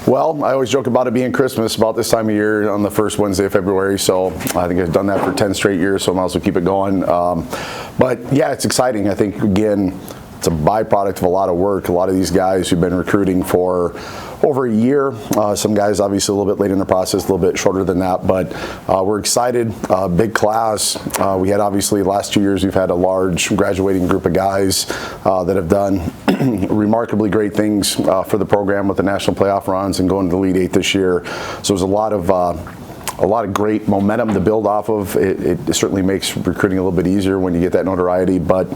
Well, I always joke about it being Christmas about this time of year on the first Wednesday of February, so I think I've done that for 10 straight years, so I might as well keep it going. But yeah, it's exciting. I think, again, it's a byproduct of a lot of work. A lot of these guys who've been recruiting for over a year. Some guys obviously a little bit late in the process, a little bit shorter than that, but we're excited. Big class. We had obviously last 2 years we've had a large graduating group of guys that have done remarkably great things for the program with the national playoff runs and going to the Elite Eight this year. So there's a lot of great momentum to build off of. It certainly makes recruiting a little bit easier when you get that notoriety. But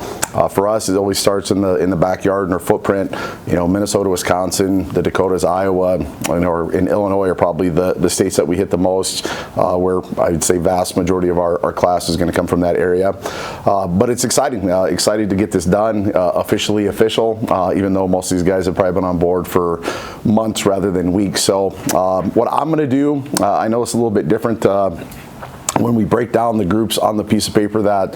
for us, it always starts in the backyard and our footprint. You know, Minnesota, Wisconsin, the Dakotas, Iowa, and Illinois are probably the states that we hit the most. Where I'd say vast majority of our class is going to come from that area. But it's exciting. Excited to get this done officially official. Even though most of these guys have probably been on board for months rather than weeks. So what I'm going to do, I know it's a little bit different when we break down the groups on the piece of paper that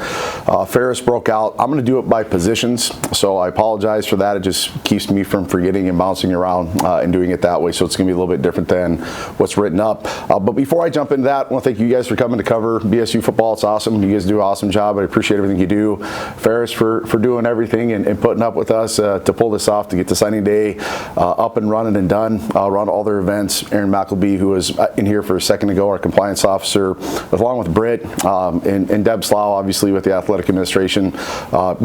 Ferris broke out. I'm going to do it by positions, so I apologize for that. It just keeps me from forgetting and bouncing around and doing it that way, so it's going to be a little bit different than what's written up. But before I jump into that, I want to thank you guys for coming to cover BSU football. It's awesome. You guys do an awesome job. I appreciate everything you do. Ferris for doing everything and putting up with us to pull this off, to get the signing day up and running and done around all their events. Aaron McElbee, who was in here for a second ago, our compliance officer, along with Britt and Deb Slough, obviously with the athletic administration,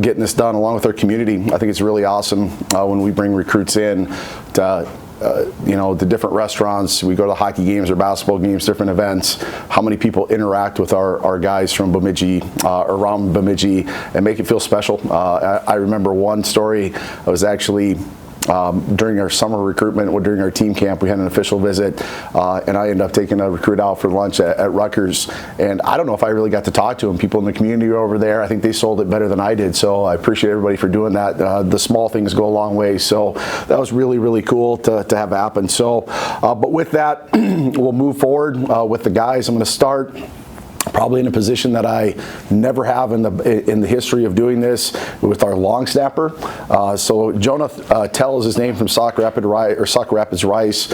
getting this done along with our community. I think it's really awesome when we bring recruits in to the different restaurants. We go to hockey games or basketball games, different events, how many people interact with our guys from Bemidji, around Bemidji, and make it feel special. I remember one story. I was actually during our summer recruitment, or during our team camp, we had an official visit, and I ended up taking a recruit out for lunch at Rutgers. And I don't know if I really got to talk to him. People in the community over there, I think they sold it better than I did. So I appreciate everybody for doing that. The small things go a long way. So that was really, really cool to have happen. So, but with that, we'll move forward with the guys. I'm going to start probably in a position that I never have in the history of doing this, with our long snapper. So Jonah Tell is his name, from Sauk Rapids Rice.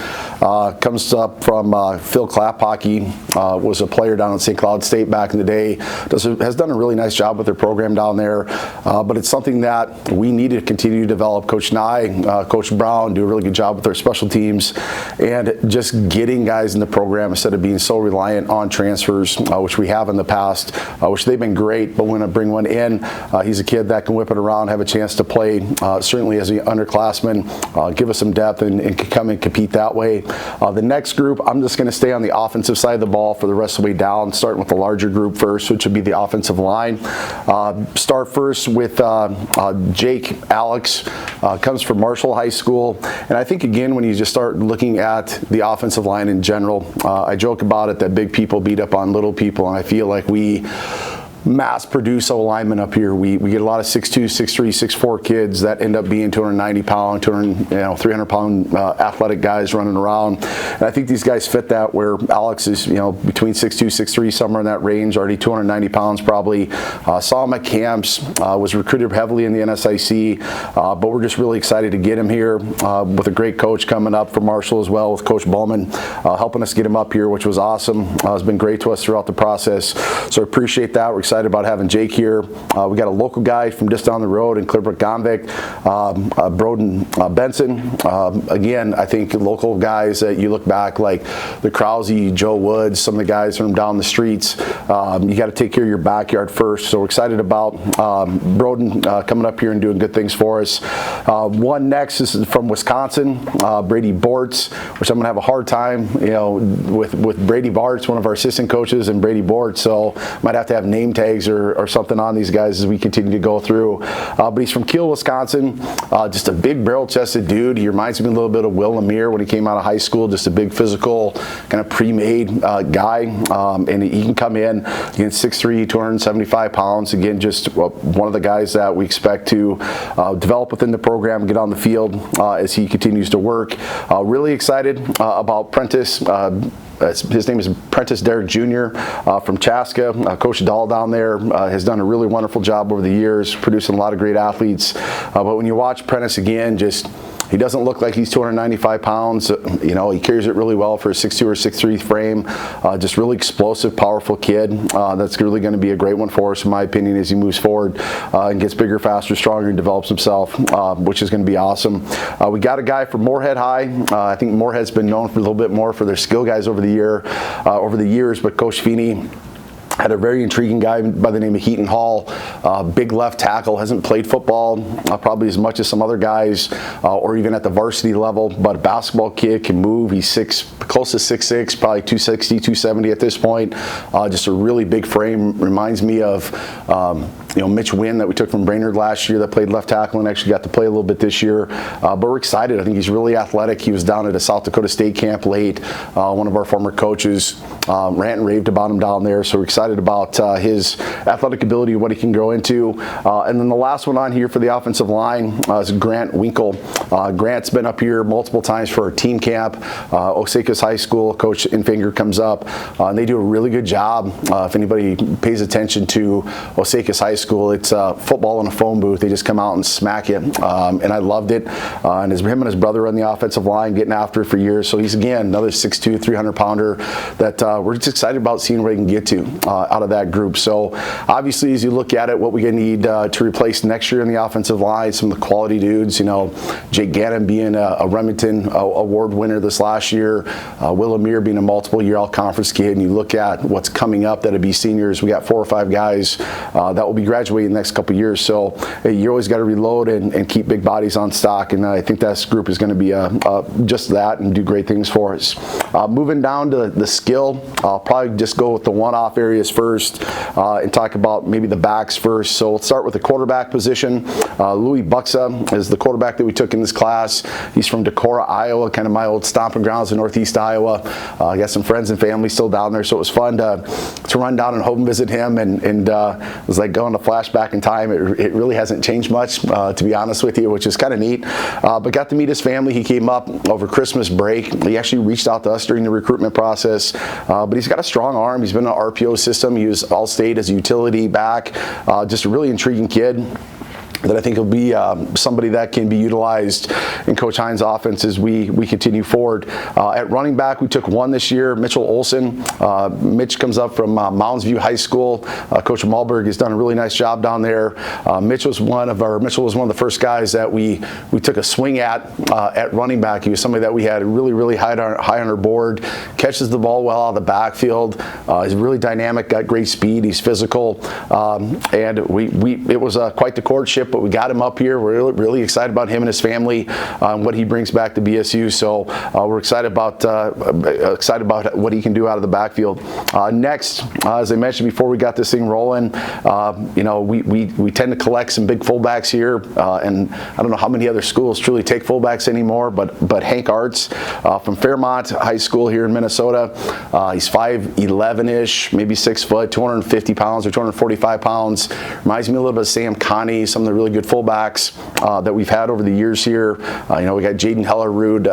Comes up from Phil Clapp Hockey. Was a player down at St. Cloud State back in the day. Has done a really nice job with their program down there. But it's something that we need to continue to develop. Coach Nye, Coach Brown do a really good job with their special teams, and just getting guys in the program instead of being so reliant on transfers, which we have in the past, which they've been great, but when I bring one in, he's a kid that can whip it around, have a chance to play, certainly as an underclassman, give us some depth and can come and compete that way. The next group, I'm just going to stay on the offensive side of the ball for the rest of the way down, starting with the larger group first, which would be the offensive line. Start first with Jake Alex, comes from Marshall High School, and I think again, when you just start looking at the offensive line in general, I joke about it that big people beat up on little people, and I feel like we mass produce alignment up here. We get a lot of 6'2", 6'3", 6'4" kids that end up being 290 pound, 300 pound athletic guys running around. And I think these guys fit that, where Alex is, between 6'2", 6'3", somewhere in that range, already 290 pounds probably. Saw him at camps, was recruited heavily in the NSIC, but we're just really excited to get him here with a great coach coming up from Marshall as well, with Coach Bowman, helping us get him up here, which was awesome. It's been great to us throughout the process, so I appreciate that. We're excited about having Jake here. We got a local guy from just down the road in Clearbrook Gonvick, Broden Benson. Again, I think local guys that you look back, like the Krause, Joe Woods, some of the guys from down the streets. You got to take care of your backyard first. So we're excited about Broden coming up here and doing good things for us. One next is from Wisconsin, Brady Bortz, which I'm going to have a hard time, with Brady Bortz, one of our assistant coaches, and Brady Bortz. So might have to have name tags or something on these guys as we continue to go through. But he's from Kiel, Wisconsin. Just a big barrel-chested dude. He reminds me a little bit of Will Lemire when he came out of high school. Just a big physical, kind of pre-made guy. And he can come in against 6'3", 275 pounds. Again, just one of the guys that we expect to develop within the program, get on the field as he continues to work. Really excited about Prentice. His name is Prentice Derrick Jr. From Chaska. Coach Dahl down there has done a really wonderful job over the years, producing a lot of great athletes. But when you watch Prentice again, just He doesn't look like he's 295 pounds. You know, he carries it really well for a 6'2" or 6'3" frame. Just really explosive, powerful kid. That's really going to be a great one for us, in my opinion, as he moves forward and gets bigger, faster, stronger, and develops himself, which is going to be awesome. We got a guy from Moorhead High. I think Moorhead's been known for a little bit more for their skill guys over the years, but Coach Feeney had a very intriguing guy by the name of Heaton Hall, big left tackle, hasn't played football probably as much as some other guys or even at the varsity level, but a basketball kid, can move. He's close to 6'6", probably 260, 270 at this point. Just a really big frame. Reminds me of Mitch Wynn that we took from Brainerd last year that played left tackle and actually got to play a little bit this year. But we're excited. I think he's really athletic. He was down at a South Dakota State camp late. One of our former coaches rant and raved about him down there, so we're excited about his athletic ability, what he can grow into. And then the last one on here for the offensive line is Grant Winkle. Grant's been up here multiple times for our team camp. Osakis High School, Coach Infinger comes up, and they do a really good job. If anybody pays attention to Osakis High School, it's football in a phone booth. They just come out and smack you, and I loved it. And him and his brother on the offensive line getting after it for years. So he's, again, another 6'2", 300-pounder that we're just excited about seeing where he can get to out of that group. So obviously, as you look at it, what we're going to need to replace next year in the offensive line, some of the quality dudes, Jake Gannon being a Remington Award winner this last year, Will Amir being a multiple-year all-conference kid, and you look at what's coming up that'll be seniors. We got 4 or 5 guys that will be graduating the next couple of years. So you always got to reload and keep big bodies on stock, and I think that group is going to be just that and do great things for us. Moving down to the skill, I'll probably just go with the one-off areas first and talk about maybe the backs first. So we'll start with the quarterback position. Louis Buxa is the quarterback that we took in this class. He's from Decorah, Iowa, kind of my old stomping grounds in Northeast Iowa. I got some friends and family still down there, so it was fun to run down and home visit him, and it was like going to flashback in time. It really hasn't changed much, to be honest with you, which is kind of neat. But got to meet his family. He came up over Christmas break. He actually reached out to us during the recruitment process, but he's got a strong arm. He's been in an RPO system. He was All-State as a utility back. Just a really intriguing kid that I think will be somebody that can be utilized in Coach Hines' offense as we continue forward. At running back, we took one this year, Mitchell Olson. Mitch comes up from Mounds View High School. Coach Malberg has done a really nice job down there. Mitchell was one of the first guys that we took a swing at running back. He was somebody that we had really high on our board. Catches the ball well out of the backfield. He's really dynamic, got great speed. He's physical, and it was quite the courtship. But we got him up here. We're really excited about him and his family, what he brings back to BSU. So we're excited about what he can do out of the backfield. Next, as I mentioned before, we got this thing rolling. We tend to collect some big fullbacks here, and I don't know how many other schools truly take fullbacks anymore. But Hank Arts from Fairmont High School here in Minnesota. He's 5'11"-ish, maybe 6 foot, 250 pounds or 245 pounds. Reminds me a little bit of Sam Connie, some of the really good fullbacks that we've had over the years here. We got Jaden Hellerud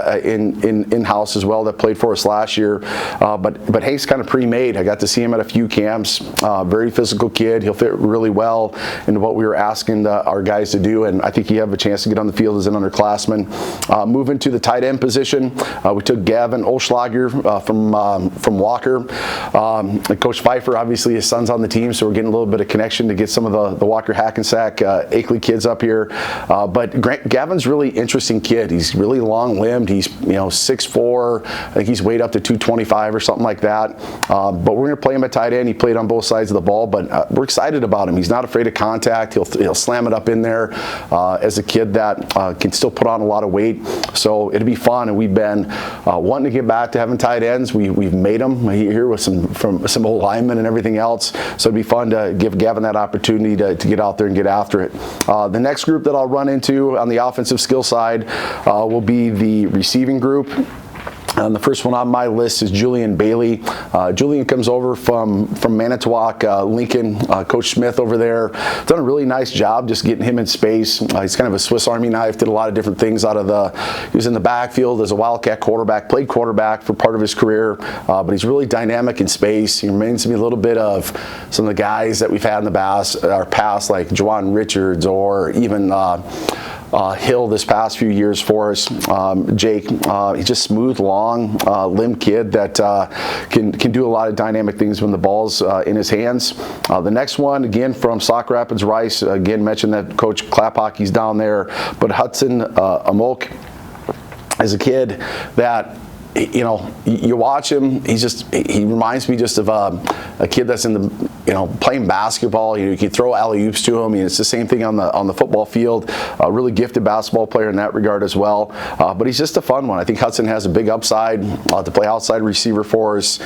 in-house as well that played for us last year. But Hank's kind of pre-made. I got to see him at a few camps. Very physical kid. He'll fit really well into what we were asking our guys to do, and I think he have a chance to get on the field as an underclassman. Moving to the tight end position, we took Gavin Olschlager from Walker. Coach Pfeiffer, obviously his son's on the team, so we're getting a little bit of connection to get some of the Walker Hackensack Akeley kids up here. But Gavin's really interesting kid. He's really long-limbed. He's 6'4". I think he's weighed up to 225 or something like that. But we're going to play him at tight end. He played on both sides of the ball, but we're excited about him. He's not afraid of contact. He'll slam it up in there as a kid that can still put on a lot of weight. So it'll be fun, and we've been wanting to get back to having tight ends. We've made them here with some old linemen and everything else. So it'd be fun to give Gavin that opportunity to get out there and get after it. The next group that I'll run into on the offensive skill side will be the receiving group. And the first one on my list is Julian Bailey. Julian comes over from Manitowoc, Lincoln. Coach Smith over there done a really nice job just getting him in space. He's kind of a Swiss Army knife, did a lot of different things he was in the backfield as a Wildcat quarterback, played quarterback for part of his career, but he's really dynamic in space. He reminds me a little bit of some of the guys that we've had in our past, like Juwan Richards or even hill this past few years for us. Jake, he's just smooth, long, limb kid that can do a lot of dynamic things when the ball's in his hands. The next one, again, from Sauk Rapids Rice, again, mentioned that Coach Claphawky's down there, but Hudson Amok is a kid that, you know, you watch him, he reminds me just of a kid that's in the, you know, playing basketball. You can throw alley-oops to him. It's the same thing on the football field. A really gifted basketball player in that regard as well. But he's just a fun one. I think Hudson has a big upside to play outside receiver for us,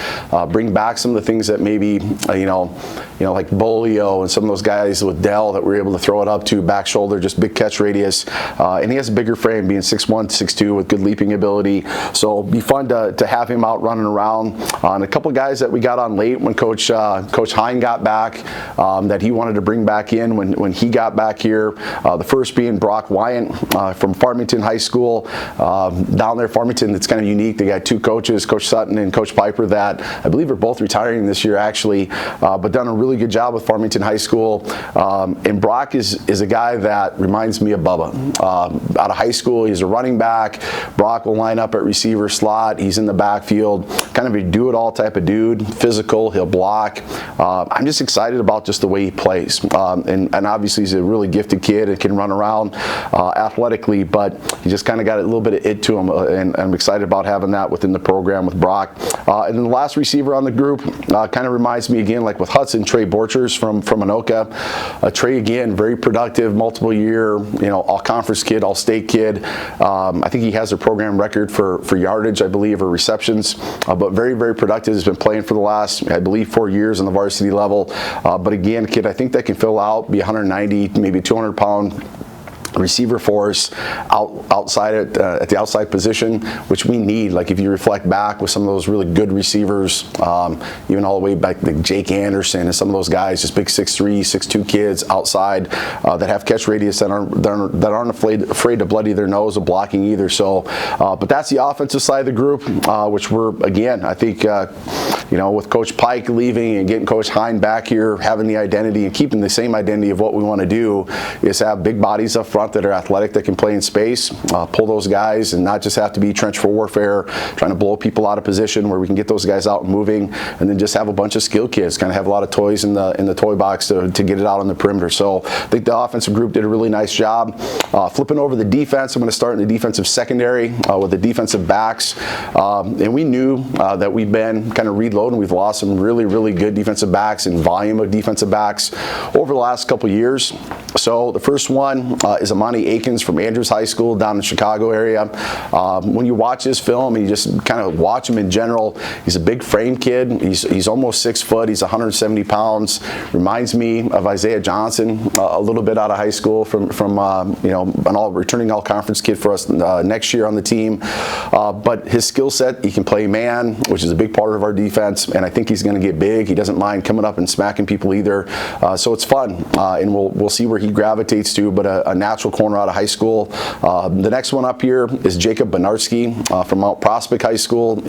bring back some of the things that maybe, you know, like Bolio and some of those guys with Dell that we're able to throw it up to, back shoulder, just big catch radius. And he has a bigger frame, being 6'1", 6'2", with good leaping ability. So it'll be fun to have him out running around. And a couple of guys that we got on late when Coach Hine got back, that he wanted to bring back in when he got back here. The first being Brock Wyant from Farmington High School. Down there, Farmington, it's kind of unique. They got two coaches, Coach Sutton and Coach Piper, that I believe are both retiring this year, actually, but done a really good job with Farmington High School. And Brock is a guy that reminds me of Bubba. Out of high school, he's a running back. Brock will line up at receiver slot. He's in the backfield, kind of a do-it-all type of dude, physical, he'll block. I'm just excited about just the way he plays. And obviously he's a really gifted kid and can run around athletically, but he just kind of got a little bit of it to him, and I'm excited about having that within the program with Brock. And then the last receiver on the group kind of reminds me, again, like with Hudson, Trey Borchers from Anoka. Trey, again, very productive, multiple year, you know, all-conference kid, all-state kid. I think he has a program record for yardage, I believe, or receptions, but very, very productive. Has been playing for the last, I believe, 4 years on the varsity level. But again, kid, I think that can fill out, be 190, maybe 200-pound receiver for us outside at the outside position, which we need. Like if you reflect back with some of those really good receivers, even all the way back to Jake Anderson and some of those guys, just big 6'3", 6'2" kids outside that have catch radius that aren't afraid to bloody their nose of blocking either. So, but that's the offensive side of the group, which we're, again, I think, you know, with Coach Pike leaving and getting Coach Hine back here, having the identity and keeping the same identity of what we want to do is have big bodies up front that are athletic, that can play in space, pull those guys, and not just have to be trench for warfare, trying to blow people out of position, where we can get those guys out and moving, and then just have a bunch of skill kids, kind of have a lot of toys in the toy box to get it out on the perimeter. So I think the offensive group did a really nice job. Flipping over the defense, I'm going to start in the defensive secondary with the defensive backs. And we knew that we've been kind of reloading. We've lost some really, really good defensive backs and volume of defensive backs over the last couple years. So the first one is Amani Akins from Andrews High School down in the Chicago area. When you watch his film, you just kind of watch him in general. He's a big frame kid. He's almost 6 foot. He's 170 pounds. Reminds me of Isaiah Johnson a little bit out of high school from you know, an returning all-conference kid for us next year on the team. But his skill set, he can play man, which is a big part of our defense, and I think he's going to get big. He doesn't mind coming up and smacking people either. So it's fun, and we'll see where he gravitates to, but a natural corner out of high school. The next one up here is Jacob Benarski from Mount Prospect High School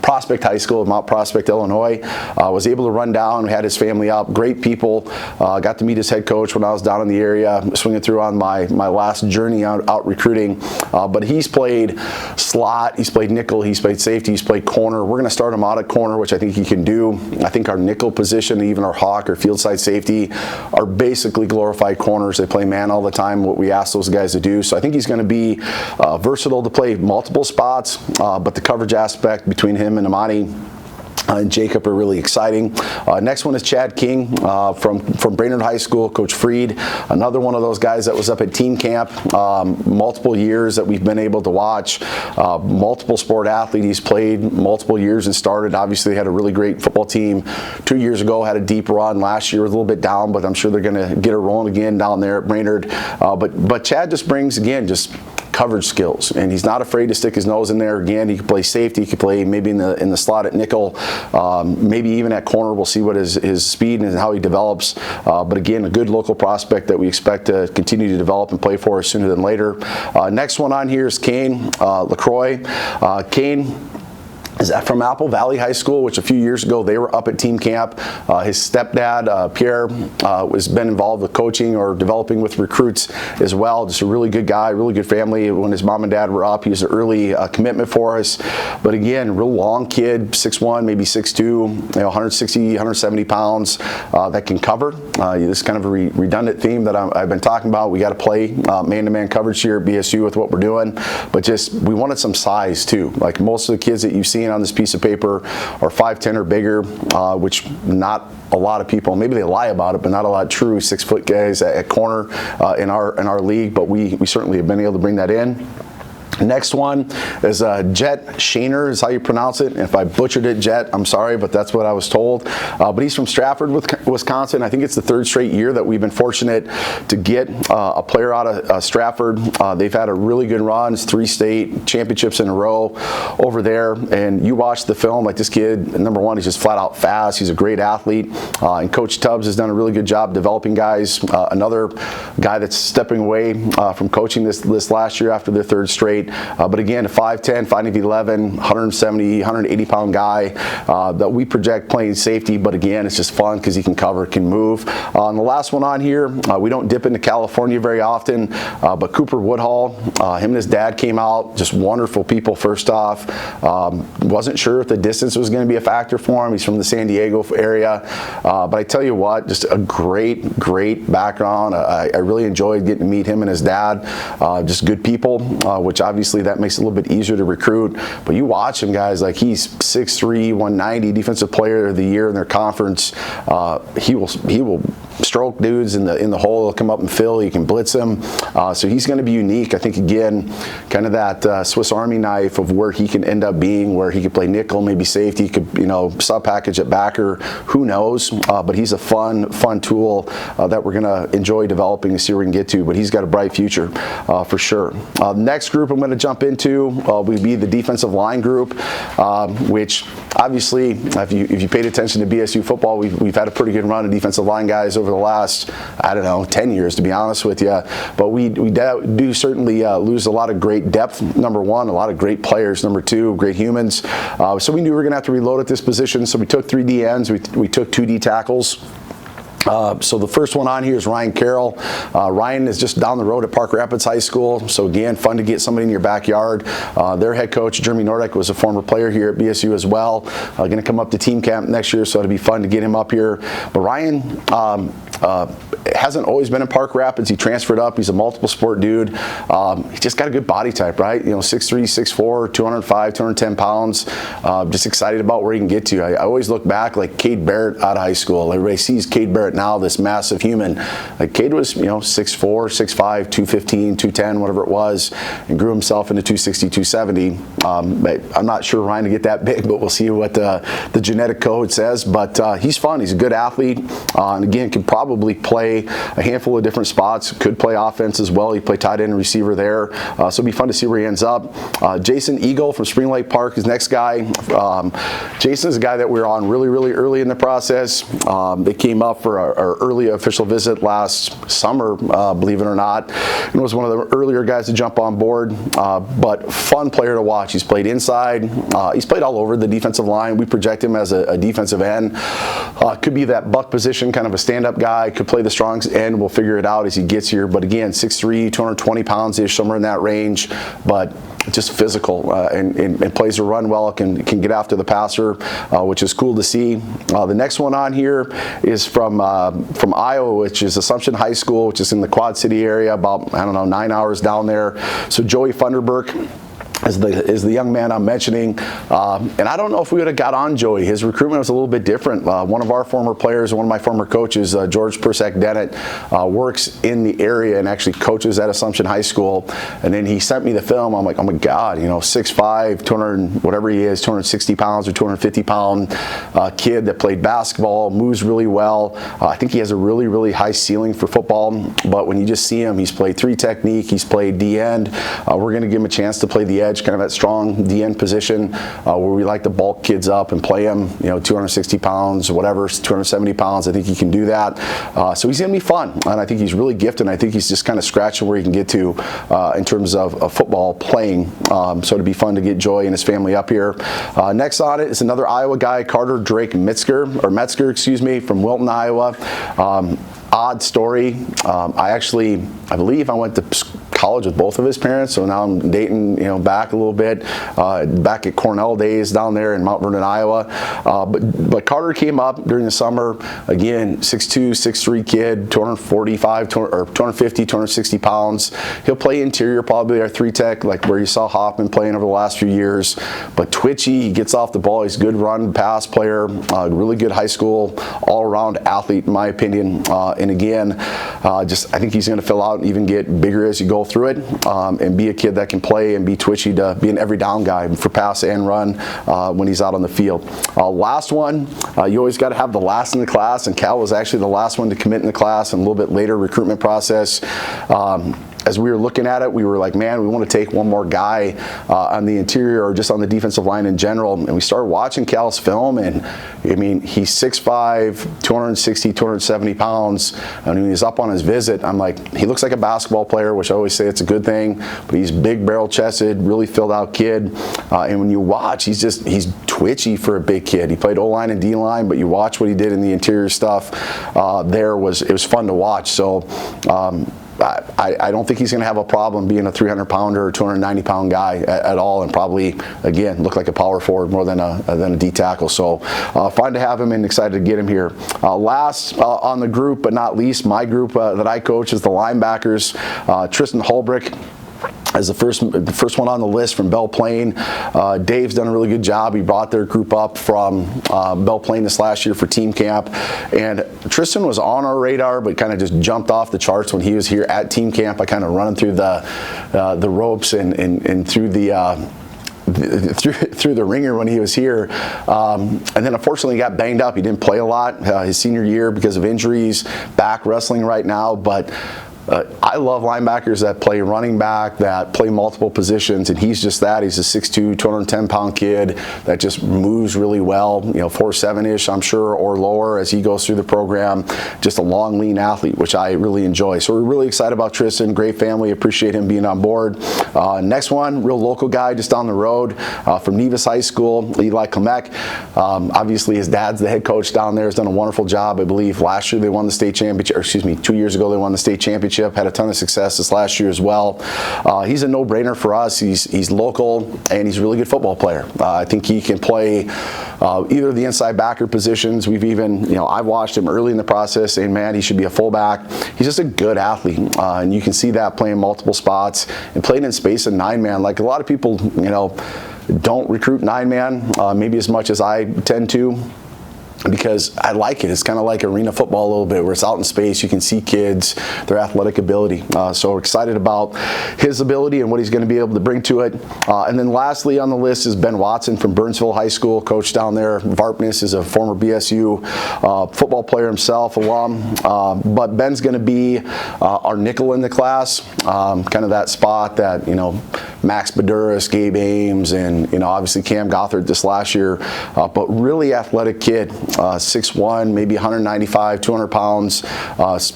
Prospect High School of Mount Prospect, Illinois. Was able to run down, had his family up, great people. Got to meet his head coach when I was down in the area, swinging through on my last journey out recruiting. But he's played slot, he's played nickel, he's played safety, he's played corner. We're going to start him out at corner, which I think he can do. I think our nickel position, even our hawk or field side safety, are basically glorified corners. They play man all the time, what we ask those guys to do. So I think he's going to be versatile to play multiple spots, but the coverage aspect between him and Amani and Jacob are really exciting. Next one is Chad King from Brainerd High School, Coach Freed. Another one of those guys that was up at team camp multiple years that we've been able to watch. Multiple sport athlete. He's played multiple years and started. Obviously had a really great football team 2 years ago, had a deep run. Last year was a little bit down, but I'm sure they're going to get it rolling again down there at Brainerd. But Chad just brings, again, just coverage skills, and he's not afraid to stick his nose in there. Again, he can play safety, he can play maybe in the slot at nickel, maybe even at corner. We'll see what his speed and how he develops. But again, a good local prospect that we expect to continue to develop and play for us sooner than later. Next one on here is Kane LaCroix. Kane is from Apple Valley High School, which a few years ago they were up at team camp. His stepdad, Pierre, has been involved with coaching or developing with recruits as well. Just a really good guy, really good family. When his mom and dad were up, he was an early commitment for us. But again, real long kid, 6'1", maybe 6'2", 160, 170 pounds that can cover. This is kind of a redundant theme that I've been talking about. We got to play man-to-man coverage here at BSU with what we're doing. But just, we wanted some size too. Like most of the kids that you've seen on this piece of paper are 5'10" or bigger, which not a lot of people, maybe they lie about it, but not a lot of true 6-foot guys at corner in our league, but we certainly have been able to bring that in. Next one is Jet Shaner is how you pronounce it. And if I butchered it, Jet, I'm sorry, but that's what I was told. But he's from Stratford, Wisconsin. I think it's the third straight year that we've been fortunate to get a player out of Stratford. They've had a really good run, 3 state championships in a row over there. And you watch the film, like this kid, number one, he's just flat out fast. He's a great athlete. And Coach Tubbs has done a really good job developing guys. Another guy that's stepping away from coaching this last year after their third straight. But again, a 5'10", 5'11", 170, 180 pound guy that we project playing safety. But again, it's just fun because he can cover, can move. And the last one on here, we don't dip into California very often, but Cooper Woodhall, him and his dad came out, just wonderful people first off. Wasn't sure if the distance was going to be a factor for him. He's from the San Diego area. But I tell you what, just a great background. I really enjoyed getting to meet him and his dad. Just good people, which obviously that makes it a little bit easier to recruit. But you watch him, guys, like he's 6'3", 190, defensive player of the year in their conference. He will stroke dudes in the hole. He'll come up and fill. You can blitz him. So he's going to be unique. I think, again, kind of that Swiss Army knife of where he can end up being, where he could play nickel, maybe safety, could, sub package at backer. Who knows? But he's a fun tool that we're going to enjoy developing and see where we can get to. But he's got a bright future for sure. Next group I'm going to jump into would be the defensive line group, which obviously, if you paid attention to BSU football, we've had a pretty good run of defensive line guys over the last, 10 years, to be honest with you. But we do certainly lose a lot of great depth, number one, a lot of great players, number two, great humans. So we knew we were going to have to reload at this position, so we took 3 D ends, we took 2 D tackles. So the first one on here is Ryan Carroll. Ryan is just down the road at Park Rapids High School. So again, fun to get somebody in your backyard. Their head coach, Jeremy Nordick, was a former player here at BSU as well. Going to come up to team camp next year, so it'll be fun to get him up here. But Ryan hasn't always been in Park Rapids. He transferred up. He's a multiple sport dude. He just got a good body type, right? 6'3", 6'4", 205, 210 pounds. Just excited about where he can get to. I always look back like Cade Barrett out of high school. Everybody sees Cade Barrett now, this massive human. Like Cade was, 6'4", 6'5", 215, 210, whatever it was, and grew himself into 260, 270. I'm not sure Ryan to get that big, but we'll see what the genetic code says. But he's fun. He's a good athlete, and again, can probably play a handful of different spots. Could play offense as well. He played tight end and receiver there. So it'll be fun to see where he ends up. Jason Eagle from Spring Lake Park is next guy. Jason is a guy that we were on really early in the process. They came up for our early official visit last summer, believe it or not. And was one of the earlier guys to jump on board. But fun player to watch. He's played inside. He's played all over the defensive line. We project him as a defensive end. Could be that buck position, kind of a stand-up guy. Could play the strong end. We'll figure it out as he gets here. But again, 6'3", 220 pounds-ish, somewhere in that range. But just physical and plays the run well, can get after the passer, which is cool to see. The next one on here is from Iowa, which is Assumption High School, which is in the Quad City area, about 9 hours down there. So Joey Funderburk is the young man I'm mentioning. And I don't know if we would have got on Joey. His recruitment was a little bit different. One of our former players, one of my former coaches, George Persack Dennett, works in the area and actually coaches at Assumption High School. And then he sent me the film. I'm like, oh my God, 6'5", 200, whatever he is, 260 pounds or 250 pound kid that played basketball, moves really well. I think he has a really high ceiling for football. But when you just see him, he's played 3 technique, he's played D end. We're going to give him a chance to play the edge edge, kind of that strong DN position where we like to bulk kids up and play them, 260 pounds or whatever, 270 pounds. I think he can do that. So he's going to be fun, and I think he's really gifted, and I think he's just kind of scratching where he can get to in terms of football playing. So it'd be fun to get Joy and his family up here. Next on it is another Iowa guy, Carter Drake Metzger, from Wilton, Iowa. Odd story. I believe I went to college with both of his parents, so now I'm dating, back a little bit, back at Cornell days down there in Mount Vernon, Iowa. But Carter came up during the summer, again, 6'2", 6'3" kid, 250, 260 pounds. He'll play interior, probably our 3-tech, like where you saw Hoffman playing over the last few years. But twitchy, he gets off the ball, he's a good run pass player, really good high school, all-around athlete in my opinion. And again, I think he's going to fill out and even get bigger as you go through it, and be a kid that can play and be twitchy to be an every down guy for pass and run when he's out on the field. Last one, you always got to have the last in the class, and Cal was actually the last one to commit in the class, and a little bit later recruitment process. As we were looking at it, we were like, man, we want to take one more guy on the interior or just on the defensive line in general. And we started watching Cal's film, and I mean, he's 6'5", 260, 270 pounds. And when he was up on his visit, I'm like, he looks like a basketball player, which I always say it's a good thing, but he's big barrel-chested, really filled-out kid. And when you watch, he's twitchy for a big kid. He played O-line and D-line, but you watch what he did in the interior stuff. It was fun to watch. So. I don't think he's going to have a problem being a 300-pounder or 290-pound guy at all, and probably, again, look like a power forward more than a D tackle. So fun to have him and excited to get him here. Last on the group, but not least, my group that I coach is the linebackers. Tristan Holbrick as the first one on the list from Belle Plaine. Dave's done a really good job. He brought their group up from Belle Plaine this last year for team camp. And Tristan was on our radar, but kind of just jumped off the charts when he was here at team camp. I kind of running through the ropes and through the through the ringer when he was here, and then unfortunately he got banged up. He didn't play a lot his senior year because of injuries, back wrestling right now, but I love linebackers that play running back, that play multiple positions, and he's just that. He's a 6'2", 210-pound kid that just moves really well, 4'7"-ish, I'm sure, or lower as he goes through the program. Just a long, lean athlete, which I really enjoy. So we're really excited about Tristan. Great family. Appreciate him being on board. Next one, real local guy just down the road from Nevis High School, Eli Klemek. Obviously, his dad's the head coach down there. Has done a wonderful job. I believe last year they won the state championship, or excuse me, 2 years ago they won the state championship. Had a ton of success this last year as well. He's a no-brainer for us. He's local, and he's a really good football player. I think he can play either of the inside backer positions. We've even, I've watched him early in the process saying, man, he should be a fullback. He's just a good athlete, and you can see that playing multiple spots and playing in space and 9-man. Like a lot of people, don't recruit 9-man, maybe as much as I tend to, because I like it. It's kind of like arena football a little bit, where it's out in space. You can see kids, their athletic ability. So we're excited about his ability and what he's going to be able to bring to it. And then lastly on the list is Ben Watson from Burnsville High School, coach down there. Varpness is a former BSU football player himself, alum. But Ben's going to be our nickel in the class, kind of that spot that, Max Baduras, Gabe Ames, and, obviously Cam Gothard this last year. But really athletic kid. 6'1", maybe 195, 200 pounds,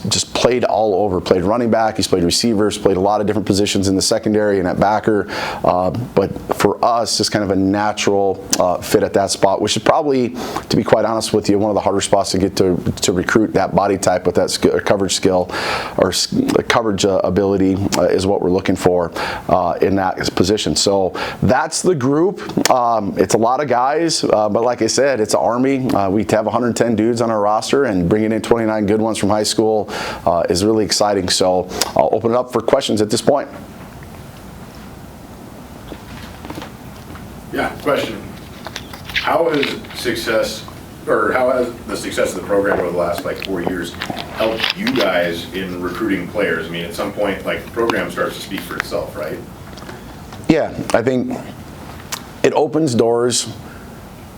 just played all over. Played running back, he's played receivers, played a lot of different positions in the secondary and at backer. But for us, just kind of a natural fit at that spot, which is probably, to be quite honest with you, one of the harder spots to get to recruit that body type with that coverage skill or coverage ability is what we're looking for in that position. So that's the group. It's a lot of guys, but like I said, it's an army. We have 110 dudes on our roster, and bringing in 29 good ones from high school is really exciting. So I'll open it up for questions at this point. Yeah, question. How has the success of the program over the last 4 years helped you guys in recruiting players? I mean, at some point, the program starts to speak for itself, right? Yeah, I think it opens doors.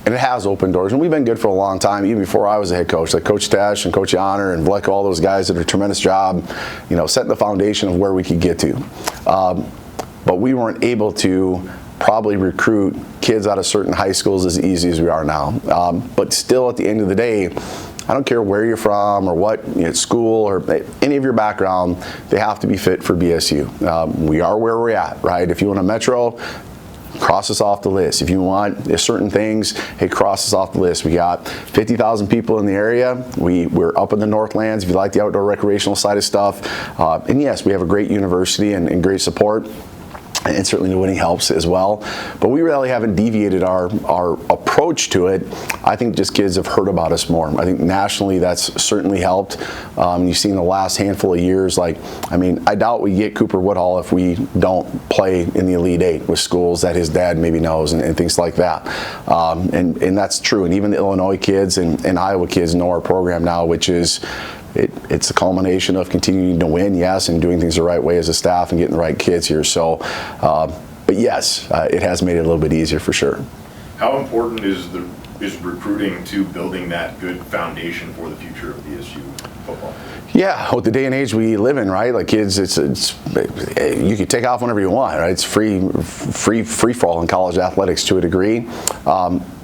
And it has opened doors, and we've been good for a long time, even before I was a head coach. Like Coach Tesh and Coach Yonner and Vlek, all those guys did a tremendous job, setting the foundation of where we could get to. But we weren't able to probably recruit kids out of certain high schools as easy as we are now. But still, at the end of the day, I don't care where you're from or what school or any of your background, they have to be fit for BSU. We are where we're at, right? If you want a Metro, cross us off the list. If you want certain things, hey, cross us off the list. We got 50,000 people in the area. We're up in the Northlands if you like the outdoor recreational side of stuff. And yes, we have a great university and great support. And certainly the winning helps as well. But we really haven't deviated our approach to it. I think just kids have heard about us more. I think nationally that's certainly helped. You've seen the last handful of years, I doubt we get Cooper Woodhall if we don't play in the Elite Eight with schools that his dad maybe knows and things like that. And that's true. And even the Illinois kids and Iowa kids know our program now, which is it's a culmination of continuing to win, yes, and doing things the right way as a staff and getting the right kids here. So, but yes, it has made it a little bit easier for sure. How important is recruiting to building that good foundation for the future of BSU football? Yeah, with the day and age we live in, right? Like kids, you can take off whenever you want, right? It's free fall in college athletics to a degree.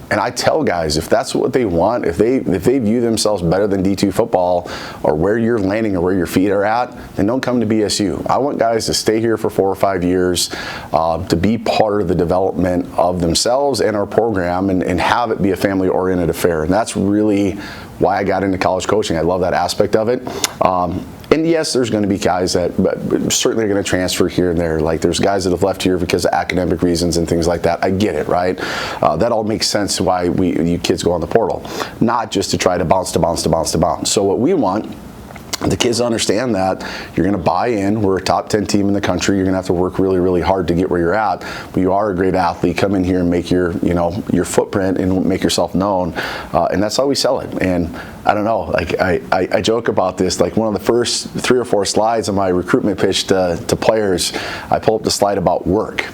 And I tell guys, if that's what they want, if they view themselves better than D2 football or where you're landing or where your feet are at, then don't come to BSU. I want guys to stay here for 4 or 5 years, to be part of the development of themselves and our program and have it be a family-oriented affair. And that's really why I got into college coaching. I love that aspect of it. And yes, there's going to be guys that certainly are going to transfer here and there. Like there's guys that have left here because of academic reasons and things like that. I get it, right? That all makes sense why you kids go on the portal, not just to try to bounce. So what we want the kids understand that you're going to buy in. We're a top 10 team in the country. You're going to have to work really, really hard to get where you're at. But you are a great athlete. Come in here and make your footprint and make yourself known. And that's how we sell it. And I don't know, I joke about this. Like one of the first 3 or 4 slides of my recruitment pitch to players, I pull up the slide about work.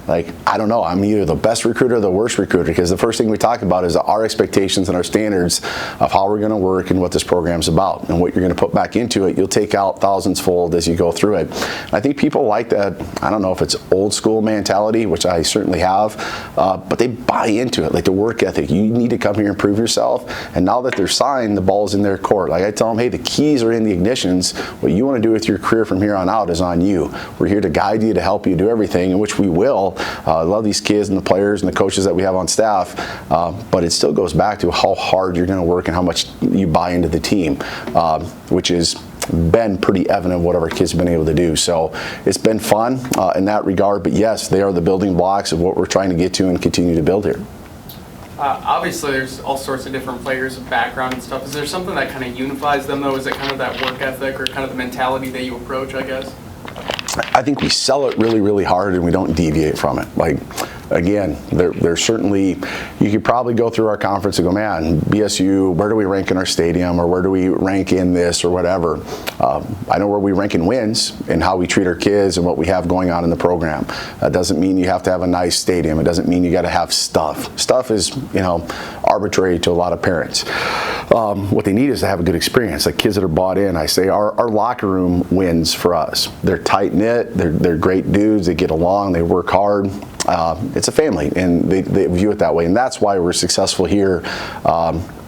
Like, I don't know, I'm either the best recruiter or the worst recruiter, because the first thing we talk about is our expectations and our standards of how we're going to work and what this program's about and what you're going to put back into it. You'll take out thousands fold as you go through it. And I think people like that. I don't know if it's old school mentality, which I certainly have, but they buy into it, like the work ethic. You need to come here and prove yourself. And now that they're signed, the ball's in their court. Like I tell them, hey, the keys are in the ignitions. What you want to do with your career from here on out is on you. We're here to guide you, to help you do everything, in which we will. I love these kids and the players and the coaches that we have on staff, but it still goes back to how hard you're going to work and how much you buy into the team, which has been pretty evident what our kids have been able to do. So it's been fun in that regard, but yes, they are the building blocks of what we're trying to get to and continue to build here. Obviously, there's all sorts of different players of background and stuff. Is there something that kind of unifies them, though? Is it kind of that work ethic or kind of the mentality that you approach, I guess? I think we sell it really, really hard and we don't deviate from it. Like, again, there's certainly, you could probably go through our conference and go, man, BSU, where do we rank in our stadium, or where do we rank in this or whatever. I know where we rank in wins and how we treat our kids and what we have going on in the program. That doesn't mean you have to have a nice stadium. It doesn't mean you got to have stuff. Stuff is, arbitrary to a lot of parents. What they need is to have a good experience. Like kids that are bought in, I say our locker room wins for us. They're tight knit. They're great dudes. They get along. They work hard. It's a family, and they view it that way, and that's why we're successful here.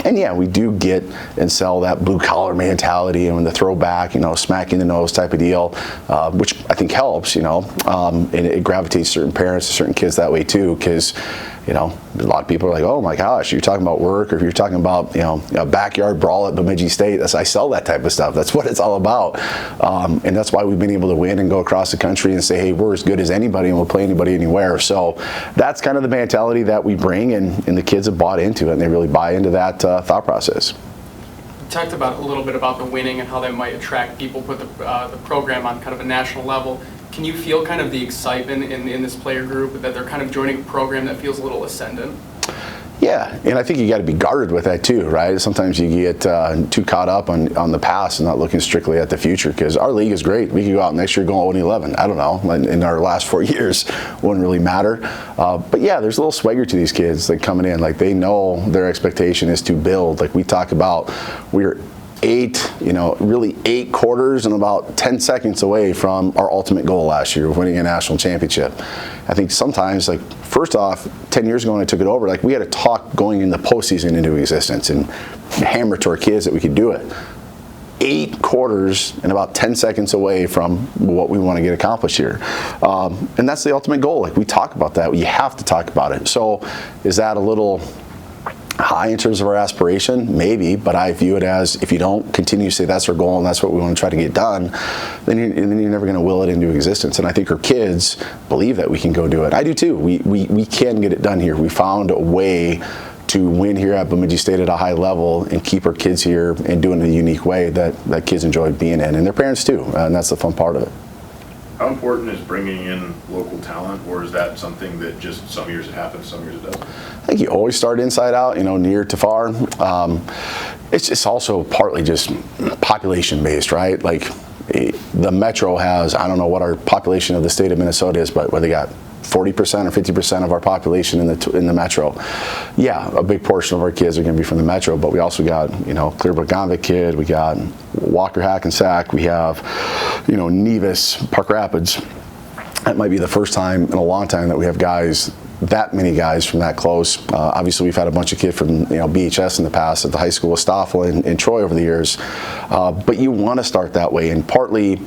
And yeah, we do get and sell that blue collar mentality and the throwback, smack in the nose type of deal, which I think helps, and it gravitates certain parents, certain kids that way too, because a lot of people are like, oh my gosh, you're talking about work, or if you're talking about, a backyard brawl at Bemidji State, I sell that type of stuff. That's what it's all about. And that's why we've been able to win and go across the country and say, hey, we're as good as anybody and we'll play anybody anywhere. So that's kind of the mentality that we bring, and the kids have bought into it, and they really buy into that thought process. You talked about a little bit about the winning and how that might attract people, put the program on kind of a national level. Can you feel kind of the excitement in this player group that they're kind of joining a program that feels a little ascendant? Yeah, and I think you got to be guarded with that too, right? Sometimes you get too caught up on the past and not looking strictly at the future, because our league is great. We could go out next year going 0-11. I don't know. In our last 4 years, wouldn't really matter. But yeah, there's a little swagger to these kids like coming in. Like they know their expectation is to build. Like we talk about, we're really 8 quarters and about 10 seconds away from our ultimate goal last year of winning a national championship. I think sometimes, like, first off, 10 years ago when I took it over, like, we had to talk going in the postseason into existence and hammer to our kids that we could do it. 8 quarters and about 10 seconds away from what we want to get accomplished here. And that's the ultimate goal. Like, we talk about that. You have to talk about it. So is that a little high in terms of our aspiration? Maybe, but I view it as, if you don't continue to say that's our goal and that's what we want to try to get done, then you're never going to will it into existence. And I think our kids believe that we can go do it. I do too. We can get it done here. We found a way to win here at Bemidji State at a high level and keep our kids here and do it in a unique way that kids enjoy being in, and their parents too, and that's the fun part of it. How important is bringing in local talent, or is that something that just some years it happens, some years it doesn't? I think you always start inside out, near to far. It's also partly just population based, right? Like, the Metro has, I don't know what our population of the state of Minnesota is, but where they got 40% or 50% of our population in the Metro. Yeah, a big portion of our kids are going to be from the Metro, but we also got, Clearbrook-Gonvick kid, we got Walker Hackensack, we have, Nevis, Park Rapids. That might be the first time in a long time that we have that many guys from that close. Obviously, we've had a bunch of kids from BHS in the past at the high school of Stoffel and Troy over the years. But you want to start that way, and partly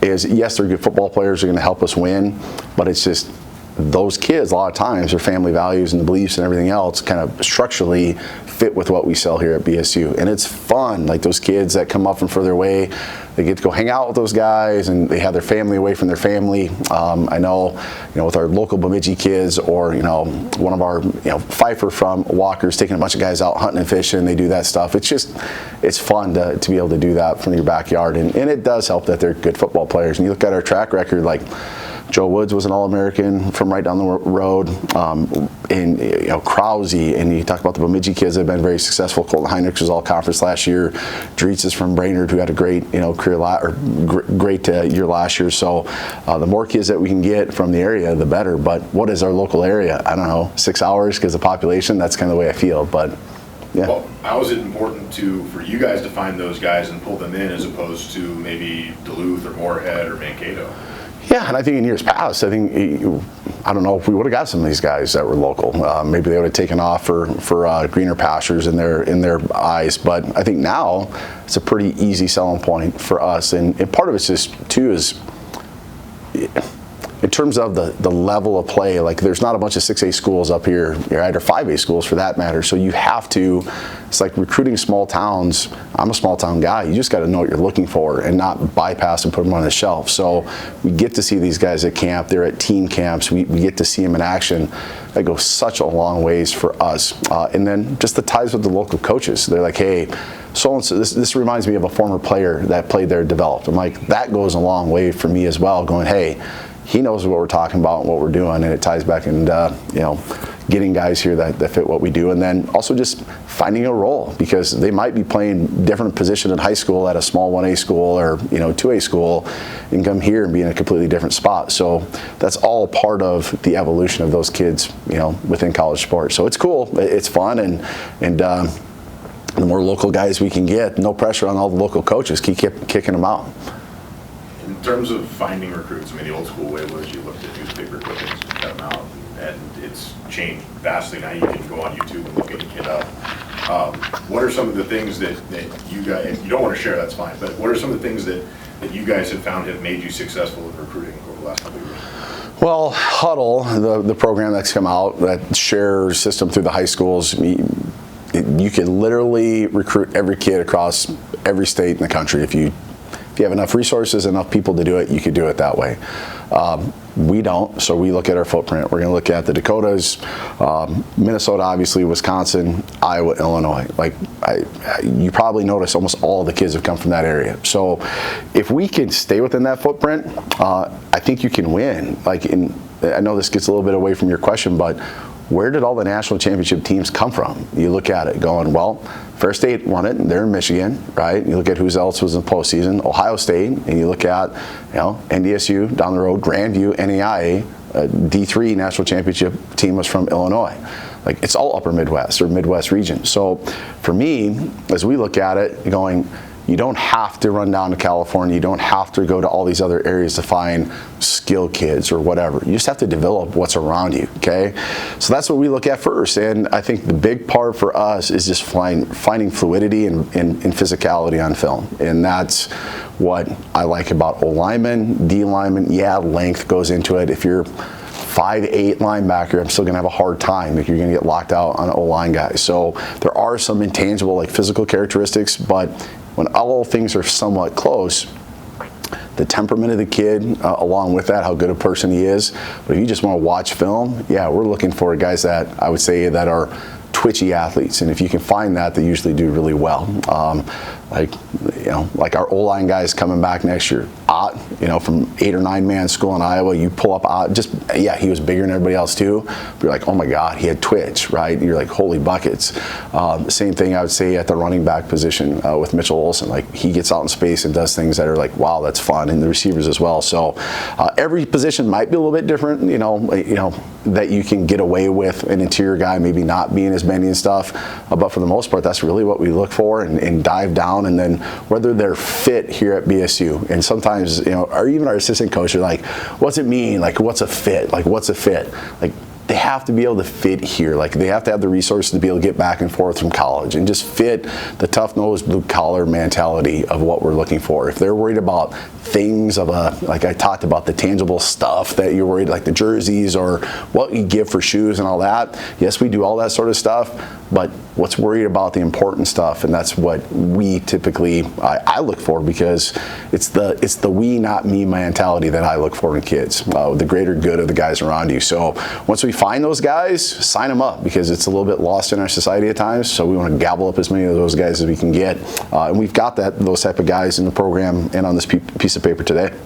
is, yes, they're good football players, are going to help us win, but it's just those kids, a lot of times, their family values and the beliefs and everything else kind of structurally fit with what we sell here at BSU. And it's fun. Like, those kids that come up from further away, they get to go hang out with those guys, and they have their family away from their family. I know, with our local Bemidji kids, or, one of our, Pfeiffer from Walker's taking a bunch of guys out hunting and fishing, they do that stuff. It's fun to be able to do that from your backyard. And it does help that they're good football players. And you look at our track record, like, Joe Woods was an All-American from right down the road, and Krause, and you talk about the Bemidji kids that have been very successful. Colton Heinrich was All-Conference last year. Dritz is from Brainerd, who had a great career great year last year. So the more kids that we can get from the area, the better. But what is our local area? I don't know, 6 hours because of population. That's kind of the way I feel. But yeah. Well, how is it important for you guys to find those guys and pull them in, as opposed to maybe Duluth or Moorhead or Mankato? Yeah, and I think in years past, I don't know if we would have got some of these guys that were local. Maybe they would have taken off for greener pastures in their eyes. But I think now it's a pretty easy selling point for us. And part of it's just, too, is in terms of the level of play, like, there's not a bunch of 6A schools up here, right, or 5A schools for that matter. So you have to, it's like recruiting small towns. I'm a small town guy. You just got to know what you're looking for and not bypass and put them on the shelf. So we get to see these guys at camp. They're at team camps. We get to see them in action. That goes such a long ways for us. And then just the ties with the local coaches. They're like, hey, so-and-so, this reminds me of a former player that played there, developed. I'm like, that goes a long way for me as well, going, hey, he knows what we're talking about and what we're doing, and it ties back into getting guys here that fit what we do, and then also just finding a role, because they might be playing different position in high school at a small 1A school or 2A school, and come here and be in a completely different spot. So that's all part of the evolution of those kids, within college sports. So it's cool, it's fun, and the more local guys we can get, no pressure on all the local coaches, keep kicking them out. In terms of finding recruits, the old school way was you looked at newspaper clippings and cut them out, and it's changed vastly. Now you can go on YouTube and look any kid up. What are some of the things that you guys, if you don't want to share, that's fine, but what are some of the things that you guys have found have made you successful in recruiting over the last couple of years? Well, Huddle, the program that's come out, that share system through the high schools, you can literally recruit every kid across every state in the country. If you have enough resources, enough people to do it, you could do it that way. We don't, so we look at our footprint. We're going to look at the Dakotas, Minnesota, obviously, Wisconsin, Iowa, Illinois. Like, you probably notice almost all the kids have come from that area. So if we can stay within that footprint, I think you can win. I know this gets a little bit away from your question, but where did all the national championship teams come from? You look at it going, well, Fair State won it, and they're in Michigan, right? You look at who else was in the postseason, Ohio State, and you look at, NDSU down the road, Grandview, NAIA, D3 national championship team was from Illinois. Like, it's all upper Midwest or Midwest region. So for me, as we look at it, going, you don't have to run down to California. You don't have to go to all these other areas to find skilled kids or whatever. You just have to develop what's around you, okay? So that's what we look at first. And I think the big part for us is just finding fluidity and physicality on film. And that's what I like about O-linemen, D-linemen. Yeah, length goes into it. If you're 5'8" linebacker, I'm still gonna have a hard time if you're gonna get locked out on O-line guys. So there are some intangible like physical characteristics, but when all things are somewhat close, the temperament of the kid, along with that, how good a person he is. But if you just want to watch film, yeah, we're looking for guys that I would say that are twitchy athletes, and if you can find that, they usually do really well. Like our O-line guys coming back next year, from 8 or 9 man school in Iowa, you pull up he was bigger than everybody else too. But you're like, oh my God, he had twitch, right? You're like, holy buckets. The same thing I would say at the running back position with Mitchell Olsen. Like he gets out in space and does things that are like, wow, that's fun, and the receivers as well. So every position might be a little bit different, that you can get away with an interior guy maybe not being as bendy and stuff. But for the most part, that's really what we look for and dive down, and then whether they're fit here at BSU. And sometimes, or even our assistant coach are like, what's it mean? Like, what's a fit? Like, what's a fit? Like, they have to be able to fit here. Like, they have to have the resources to be able to get back and forth from college and just fit the tough-nosed, blue-collar mentality of what we're looking for. If they're worried about things like I talked about, the tangible stuff that you're worried, like the jerseys or what you give for shoes and all that, yes, we do all that sort of stuff, but what's worried about the important stuff, and that's what we typically, I look for, because it's the we, not me mentality that I look for in kids, the greater good of the guys around you. So once we find those guys, sign them up, because it's a little bit lost in our society at times, so we want to gobble up as many of those guys as we can get, and we've got those type of guys in the program and on this piece of paper today.